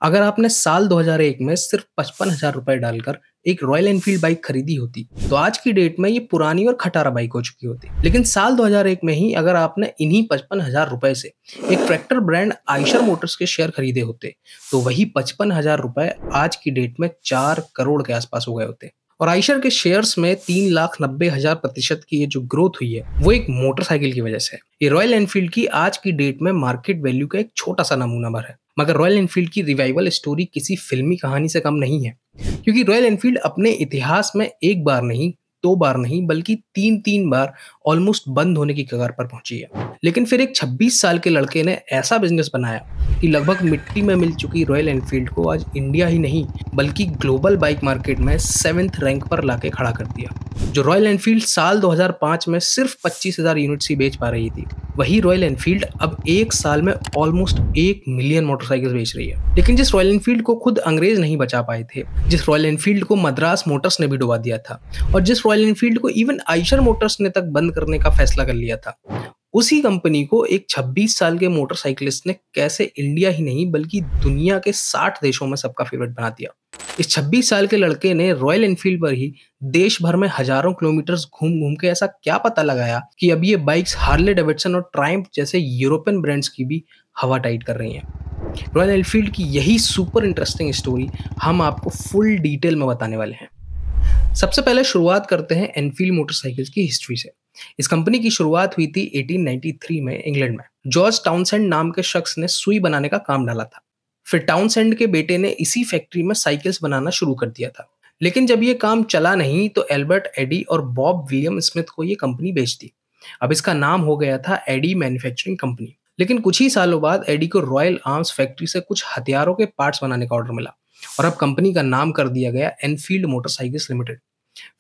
अगर आपने साल 2001 में सिर्फ 55,000 रुपए डालकर एक रॉयल एनफील्ड बाइक खरीदी होती तो आज की डेट में ये पुरानी और खटारा बाइक हो चुकी होती। लेकिन साल 2001 में ही अगर आपने इन्हीं 55,000 रुपए से एक ट्रैक्टर ब्रांड आयशर मोटर्स के शेयर खरीदे होते तो वही 55,000 रुपए आज की डेट में 4 करोड़ के आसपास हो गए होते। और आयशर के शेयर्स में 3,90,000% की ये जो ग्रोथ हुई है वो एक मोटरसाइकिल की वजह से है। ये रॉयल एनफील्ड की आज की डेट में मार्केट वैल्यू का एक छोटा सा नमूना भर है, मगर रॉयल एनफील्ड की रिवाइवल स्टोरी किसी फिल्मी कहानी से कम नहीं है, क्योंकि रॉयल एनफील्ड अपने इतिहास में एक बार नहीं, दो बार नहीं, बल्कि तीन बार ऑलमोस्ट बंद होने की कगार पर पहुंची है। लेकिन फिर एक 26 साल के लड़के ने ऐसा बिजनेस बनाया कि लगभग मिट्टी में मिल चुकी रॉयल एनफील्ड को आज इंडिया ही नहीं बल्कि ग्लोबल बाइक मार्केट में 7th रैंक पर लाके खड़ा कर दिया। जो रॉयल एनफील्ड साल 2005 में सिर्फ 25,000 यूनिट्स ही बेच पा रही थी, वही रॉयल एनफील्ड अब एक साल में ऑलमोस्ट 1 मिलियन मोटरसाइकिल बेच रही है। लेकिन जिस रॉयल एनफील्ड को खुद अंग्रेज नहीं बचा पाए थे, जिस रॉयल एनफील्ड को मद्रास मोटर्स ने भी डुबा दिया था और जिस रॉयल एनफील्ड को इवन आयशर मोटर्स ने तक बंद करने का फैसला कर लिया था, उसी कंपनी को एक 26 साल के मोटरसाइकिलिस्ट ने कैसे इंडिया ही नहीं बल्कि दुनिया के 60 देशों में सबका फेवरेट बना दिया। इस 26 साल के लड़के ने रॉयल एनफील्ड पर ही देश भर में हजारों किलोमीटर्स घूम घूम के ऐसा क्या पता लगाया कि अब ये बाइक्स हार्ले डेविडसन और ट्रायम्फ जैसे यूरोपियन ब्रांड्स की भी हवा टाइट कर रही हैं। रॉयल एनफील्ड की यही सुपर इंटरेस्टिंग स्टोरी हम आपको फुल डिटेल में बताने वाले हैं। सबसे पहले शुरुआत करते हैं एनफील्ड मोटरसाइकिल्स की हिस्ट्री से। इस कंपनी की शुरुआत हुई थी 1893 में इंग्लैंड में। जॉर्ज टाउनसेंड नाम के शख्स ने सुई बनाने का काम डाला था। फिर टाउनसेंड के बेटे ने इसी फैक्ट्री में साइकिल्स बनाना शुरू कर दिया था। लेकिन जब ये काम चला नहीं तो एल्बर्ट एडी और बॉब विलियम स्मिथ को ये कंपनी बेच दी। अब इसका नाम हो गया था एडी मैन्युफैक्चरिंग कंपनी। लेकिन कुछ ही सालों बाद एडी को रॉयल आर्म्स फैक्ट्री से कुछ हथियारों के पार्ट्स बनाने का ऑर्डर मिला और अब कंपनी का नाम कर दिया गया एनफील्ड मोटरसाइकिल्स लिमिटेड।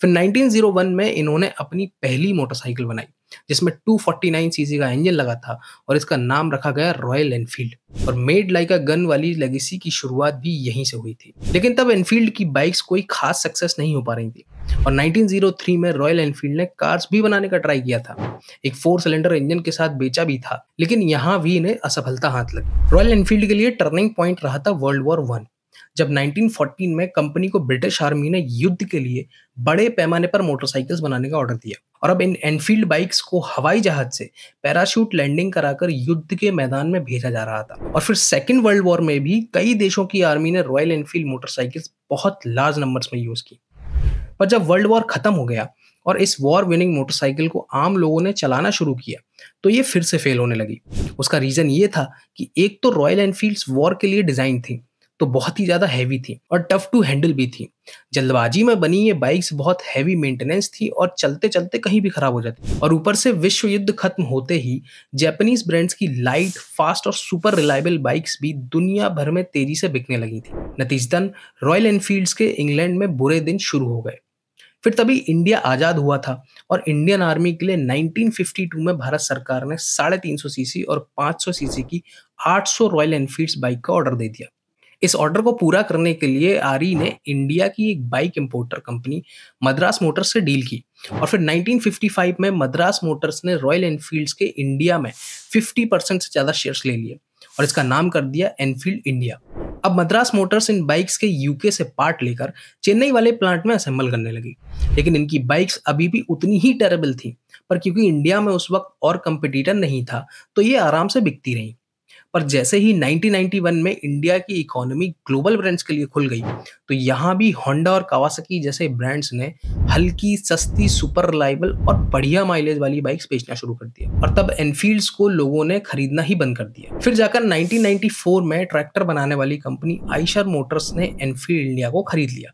फिर 1901 में इन्होंने अपनी पहली मोटरसाइकिल बनाई जिसमें 249 सीसी का इंजन लगा था और इसका नाम रखा गया रॉयल एनफील्ड। और मेड लाइक अ गन वाली लेगेसी की शुरुआत भी यहीं से हुई थी। लेकिन तब एनफील्ड की बाइक्स कोई खास सक्सेस नहीं हो पा रही थी और 1903 में रॉयल एनफील्ड ने कार्स भी बनाने का ट्राई किया था। एक 4 सिलेंडर इंजन के साथ बेचा भी था, लेकिन यहाँ भी इन्हें असफलता हाथ लगी। रॉयल एनफील्ड के लिए टर्निंग पॉइंट रहा था वर्ल्ड वॉर 1, जब 1914 में कंपनी को ब्रिटिश आर्मी ने युद्ध के लिए बड़े पैमाने पर मोटरसाइकिल्स बनाने का ऑर्डर दिया और अब इन एनफील्ड बाइक्स को हवाई जहाज से पैराशूट लैंडिंग कराकर युद्ध के मैदान में भेजा जा रहा था। और फिर सेकेंड वर्ल्ड वॉर में भी कई देशों की आर्मी ने रॉयल एनफील्ड मोटरसाइकिल्स बहुत लार्ज नंबर्स में यूज की। पर जब वर्ल्ड वॉर खत्म हो गया और इस वॉर विनिंग मोटरसाइकिल को आम लोगों ने चलाना शुरू किया तो ये फिर से फेल होने लगी। उसका रीजन ये था कि एक तो रॉयल एनफील्ड्स वॉर के लिए डिजाइन थी तो बहुत ही ज्यादा हैवी थी और टफ टू हैंडल भी थी। जल्दबाजी में बनी ये बाइक्स बहुत हैवी मेंटेनेंस थी और चलते चलते कहीं भी खराब हो जाती। और ऊपर से विश्व युद्ध खत्म होते ही जापानीज ब्रांड्स की लाइट, फास्ट और सुपर रिलायबल बाइक्स भी दुनिया भर में तेजी से बिकने लगी थी। नतीजतन रॉयल एनफील्ड्स के इंग्लैंड में बुरे दिन शुरू हो गए। फिर तभी इंडिया आजाद हुआ था और इंडियन आर्मी के लिए 1952 में भारत सरकार ने 350 सीसी और 500 सीसी की 800 रॉयल एनफील्ड्स बाइक का ऑर्डर दे दिया। इस ऑर्डर को पूरा करने के लिए आरई ने इंडिया की एक bike importer company Madras Motors से डील की और फिर 1955 में मद्रास मोटर्स ने रॉयल एनफील्ड्स के इंडिया में 50% से ज़्यादा शेयर्स ले लिए और इसका नाम कर दिया एनफील्ड इंडिया। अब मद्रास मोटर्स इन बाइक्स के यूके से पार्ट लेकर चेन्नई वाले प्लांट में असेंबल करने लगी। लेकिन इनकी बाइक्स अभी भी उतनी ही टेरेबल थी, पर क्योंकि इंडिया में उस वक्त और कंपटीटर नहीं था तो ये आराम से बिकती रही। पर जैसे ही 1991 में इंडिया की इकोनॉमी ग्लोबल ब्रांड्स के लिए खुल गई तो यहाँ भी होंडा और कावासाकी जैसे ब्रांड्स ने हल्की, सस्ती, सुपर रिलायबल और बढ़िया माइलेज वाली बाइक्स बेचना शुरू कर दिया और तब एनफील्ड्स को लोगों ने खरीदना ही बंद कर दिया। फिर जाकर 1994 में ट्रैक्टर बनाने वाली कंपनी आयशर मोटर्स ने एनफील्ड इंडिया को खरीद लिया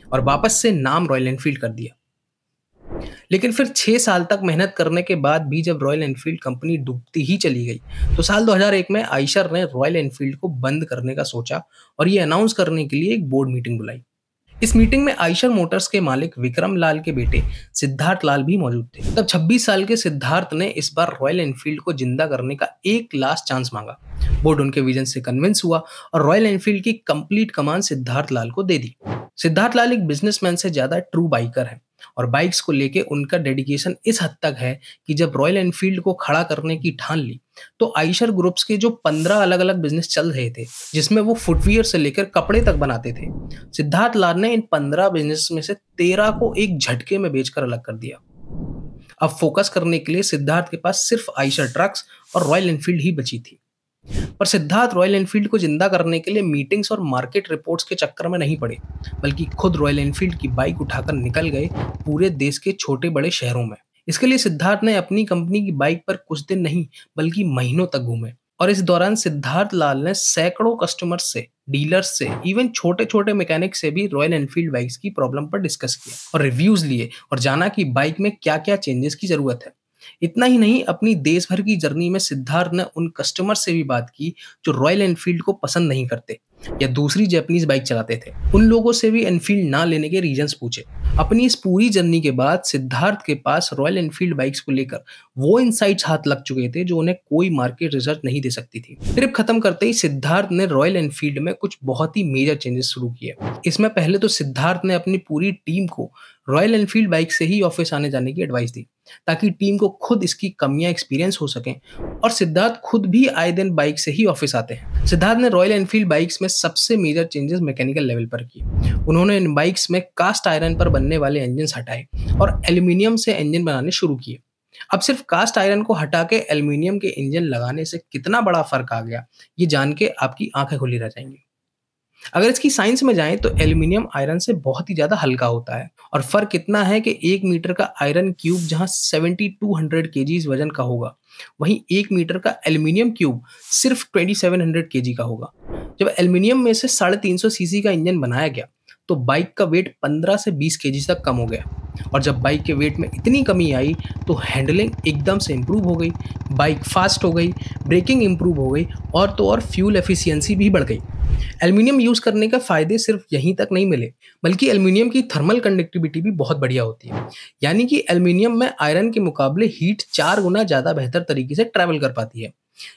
और वापस से नाम रॉयल एनफील्ड कर दिया। लेकिन फिर 6 साल तक मेहनत करने के बाद भी जब रॉयल एनफील्ड कंपनी डूबती ही चली गई तो साल 2001 में आयशर ने रॉयल एनफील्ड को बंद करने का सोचा और ये अनाउंस करने के लिए एक बोर्ड मीटिंग बुलाई। इस मीटिंग में आयशर मोटर्स के मालिक विक्रम लाल के बेटे सिद्धार्थ लाल भी मौजूद थे। तब 26 साल के सिद्धार्थ ने इस बार रॉयल एनफील्ड को जिंदा करने का एक लास्ट चांस मांगा। बोर्ड उनके विजन से कन्विंस हुआ और रॉयल एनफील्ड की कंप्लीट कमान सिद्धार्थ लाल को दे दी। सिद्धार्थ लाल एक बिजनेसमैन से ज्यादा ट्रू बाइकर है और बाइक्स को लेके उनका डेडिकेशन इस हद तक है कि जब रॉयल एनफील्ड को खड़ा करने की ठान ली, तो आइशर ग्रुप्स के जो 15 अलग-अलग बिज़नेस चल रहे थे, जिसमें वो फुटवियर से लेकर कपड़े तक बनाते थे, सिद्धार्थ लाल ने इन 15 बिज़नेस में से 13 को एक झटके में बेचकर अलग कर दिया। अब फोकस करने के लिए सिद्धार्थ के पास सिर्फ आइशर ट्रक्स और रॉयल एनफील्ड ही बची थी। पर सिद्धार्थ रॉयल एनफील्ड को जिंदा करने के लिए मीटिंग्स और मार्केट रिपोर्ट्स के चक्कर में नहीं पड़े, बल्कि खुद रॉयल एनफील्ड की बाइक उठाकर निकल गए पूरे देश के छोटे बड़े शहरों में। इसके लिए सिद्धार्थ ने अपनी कंपनी की बाइक पर कुछ दिन नहीं बल्कि महीनों तक घूमे, और इस दौरान सिद्धार्थ लाल ने सैकड़ों कस्टमर्स से, डीलर्स से, इवन छोटे छोटे मैकेनिक से भी रॉयल एनफील्ड बाइक्स की प्रॉब्लम पर डिस्कस किया और रिव्यूज लिए और जाना कि बाइक में क्या क्या चेंजेस की जरूरत है। इतना ही नहीं, अपनी देश भर की जर्नी में सिद्धार्थ ने उन कस्टमर से भी बात की जो रॉयल एनफील्ड को पसंद नहीं करते या दूसरी जापानीज बाइक चलाते थे। उन लोगों से भी एनफील्ड ना लेने के रीजंस पूछे। अपनी इस पूरी जर्नी के बाद सिद्धार्थ के पास रॉयल एनफील्ड बाइक्स को लेकर वो इनसाइट्स हाथ लग चुके थे जो उन्हें कोई मार्केट रिसर्च नहीं दे सकती थी। ट्रिप खत्म करते ही सिद्धार्थ ने रॉयल एनफील्ड में कुछ बहुत ही मेजर चेंजेस शुरू किए। इसमें पहले तो सिद्धार्थ ने अपनी पूरी टीम को रॉयल एनफील्ड बाइक से ही ऑफिस आने जाने की एडवाइस दी, ताकि टीम को खुद इसकी कमियां एक्सपीरियंस हो सकें, और सिद्धार्थ खुद भी आए दिन बाइक से ही ऑफिस आते हैं। सिद्धार्थ ने रॉयल एनफील्ड बाइक्स में सबसे मेजर चेंजेस मैकेनिकल लेवल पर किए। उन्होंने इन बाइक्स में कास्ट आयरन पर बनने वाले इंजन हटाए और एल्यूमिनियम से इंजन बनाने शुरू किए। अब सिर्फ कास्ट आयरन को हटा के एल्यूमिनियम के इंजन लगाने से कितना बड़ा फर्क आ गया, ये जान के आपकी आंखें खुली रह जाएंगी। अगर इसकी साइंस में जाएं तो एल्यूमिनियम आयरन से बहुत ही ज्यादा हल्का होता है, और फर्क इतना है कि 1 मीटर का आयरन क्यूब जहां 7200 केजीज वजन का होगा, वहीं 1 मीटर का एल्यूमिनियम क्यूब सिर्फ 2700 केजी का होगा। जब एल्यूमिनियम में से 350 सीसी का इंजन बनाया गया, तो बाइक का वेट 15 से 20 केजी तक कम हो गया, और जब बाइक के वेट में इतनी कमी आई तो हैंडलिंग एकदम से इम्प्रूव हो गई, बाइक फास्ट हो गई, ब्रेकिंग इम्प्रूव हो गई, और तो और फ्यूल एफिशिएंसी भी बढ़ गई। एल्यूमिनियम यूज करने का फायदे सिर्फ यहीं तक नहीं मिले, बल्कि एल्यूमिनियम की थर्मल कंडक्टिविटी भी बहुत बढ़िया होती है। यानी कि एल्यूमिनियम में आयरन के मुकाबले हीट 4 गुना ज्यादा बेहतर तरीके से ट्रैवल कर पाती है।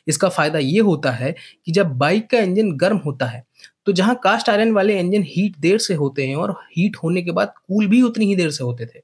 इसका फायदा ये होता है कि जब बाइक का इंजन गर्म होता है, तो जहां कास्ट आयरन वाले इंजन हीट देर से होते हैं और हीट होने के बाद कूल भी उतनी ही देर से होते थे,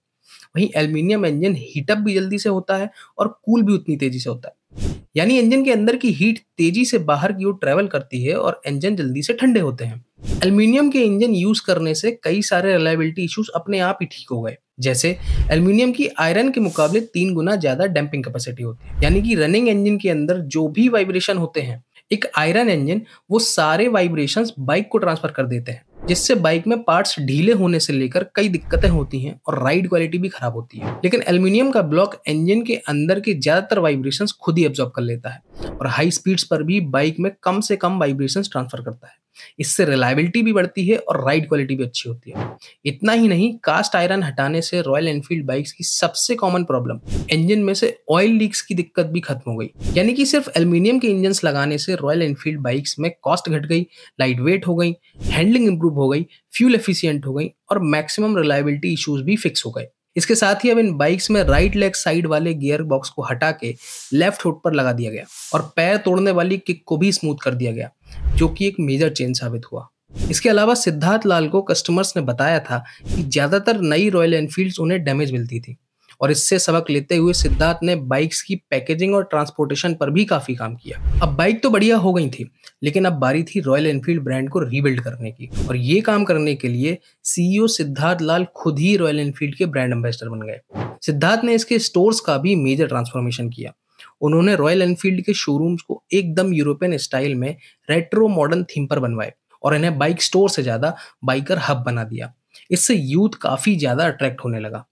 वहीं एल्यूमिनियम इंजन हीटअप भी जल्दी से होता है और कूल भी उतनी तेजी से होता है। यानी इंजन के अंदर की हीट तेजी से बाहर की ओर ट्रेवल करती है और इंजन जल्दी से ठंडे होते हैं। एल्यूमिनियम के इंजन यूज करने से कई सारे रिलायबिलिटी इश्यूज अपने आप ही ठीक हो गए। जैसे एल्यूमिनियम की आयरन के मुकाबले 3 गुना ज्यादा डैम्पिंग कैपेसिटी होती है, यानी कि रनिंग इंजन के अंदर जो भी वाइब्रेशन होते हैं, एक आयरन इंजन वो सारे वाइब्रेशंस बाइक को ट्रांसफर कर देते हैं, जिससे बाइक में पार्ट्स ढीले होने से लेकर कई दिक्कतें होती हैं और राइड क्वालिटी भी खराब होती है। लेकिन एल्यूमिनियम का ब्लॉक इंजन के अंदर के ज्यादातर वाइब्रेशंस खुद ही एब्जॉर्ब कर लेता है और हाई स्पीड्स पर भी बाइक में कम से कम वाइब्रेशंस ट्रांसफर करता है। इससे रिलायबिलिटी भी बढ़ती है और राइड क्वालिटी भी अच्छी होती है। इतना ही नहीं, कास्ट आयरन हटाने से रॉयल एनफील्ड बाइक्स की सबसे कॉमन प्रॉब्लम इंजन में से ऑयल लीक्स की दिक्कत भी खत्म हो गई। यानी कि सिर्फ एल्यूमिनियम के इंजन लगाने से रॉयल एनफील्ड बाइक्स में कॉस्ट घट गई, लाइट वेट हो गई, हैंडलिंग इंप्रूव हो गई, फ्यूल एफिशिएंट हो गई और मैक्सिमम रिलायबिलिटी इश्यूज भी फिक्स हो गए। इसके साथ ही अब इन बाइक्स में राइट लेग साइड वाले गियर बॉक्स को हटा के लेफ्ट हुड पर लगा दिया गया और पैर तोड़ने वाली किक को भी स्मूथ कर दिया गया, जो कि एक मेजर चेंज साबित हुआ। इसके अलावा सिद्धार्थ लाल को कस्टमर्स ने बताया था कि ज्यादातर नई रॉयल एनफील्ड्स उन्हें डैमेज मिलती थी, और इससे सबक लेते हुए सिद्धार्थ ने बाइक्स की पैकेजिंग और ट्रांसपोर्टेशन पर भी काफी काम किया। अब बाइक तो बढ़िया हो गई थी, लेकिन अब बारी थी रॉयल एनफील्ड ब्रांड को रीबिल्ड करने की, और ये काम करने के लिए सीईओ सिद्धार्थ लाल खुद ही रॉयल एनफील्ड के ब्रांड एम्बेसडर बन गए। सिद्धार्थ ने इसके स्टोर्स का भी मेजर ट्रांसफॉर्मेशन किया। उन्होंने रॉयल एनफील्ड के शोरूम्स को एकदम यूरोपियन स्टाइल में रेट्रो मॉडर्न थीम पर बनवाए और इन्हें बाइक स्टोर से ज्यादा बाइकर हब बना दिया। इससे यूथ काफी ज्यादा अट्रैक्ट होने लगा।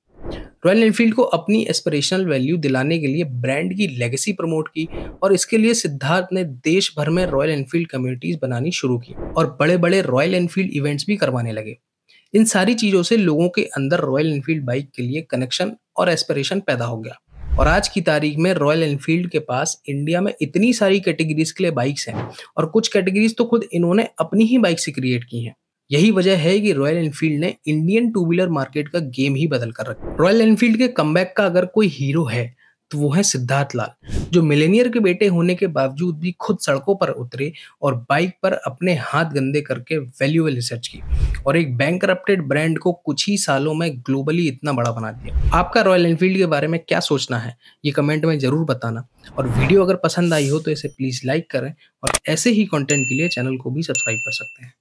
रॉयल एनफील्ड को अपनी एस्पिरेशनल वैल्यू दिलाने के लिए ब्रांड की लेगेसी प्रमोट की, और इसके लिए सिद्धार्थ ने देश भर में रॉयल एनफील्ड कम्युनिटीज बनानी शुरू की और बड़े बड़े रॉयल एनफील्ड इवेंट्स भी करवाने लगे। इन सारी चीजों से लोगों के अंदर रॉयल एनफील्ड बाइक के लिए कनेक्शन और एस्पिरेशन पैदा हो गया, और आज की तारीख में रॉयल एनफील्ड के पास इंडिया में इतनी सारी कैटेगरीज के लिए बाइक्स हैं, और कुछ कैटेगरीज तो खुद इन्होंने अपनी ही बाइक से क्रिएट की हैं। यही वजह है कि रॉयल एनफील्ड ने इंडियन टू व्हीलर मार्केट का गेम ही बदल कर रखा। रॉयल एनफील्ड के कमबैक का अगर कोई हीरो है तो वो है सिद्धार्थ लाल, जो मिलेनियर के बेटे होने के बावजूद भी खुद सड़कों पर उतरे और बाइक पर अपने हाथ गंदे करके वैल्यूएबल रिसर्च की और एक बैंकरप्टेड ब्रांड को कुछ ही सालों में ग्लोबली इतना बड़ा बना दिया। आपका रॉयल एनफील्ड के बारे में क्या सोचना है, ये कमेंट में जरूर बताना। और वीडियो अगर पसंद आई हो तो इसे प्लीज लाइक करें और ऐसे ही कंटेंट के लिए चैनल को भी सब्सक्राइब कर सकते हैं।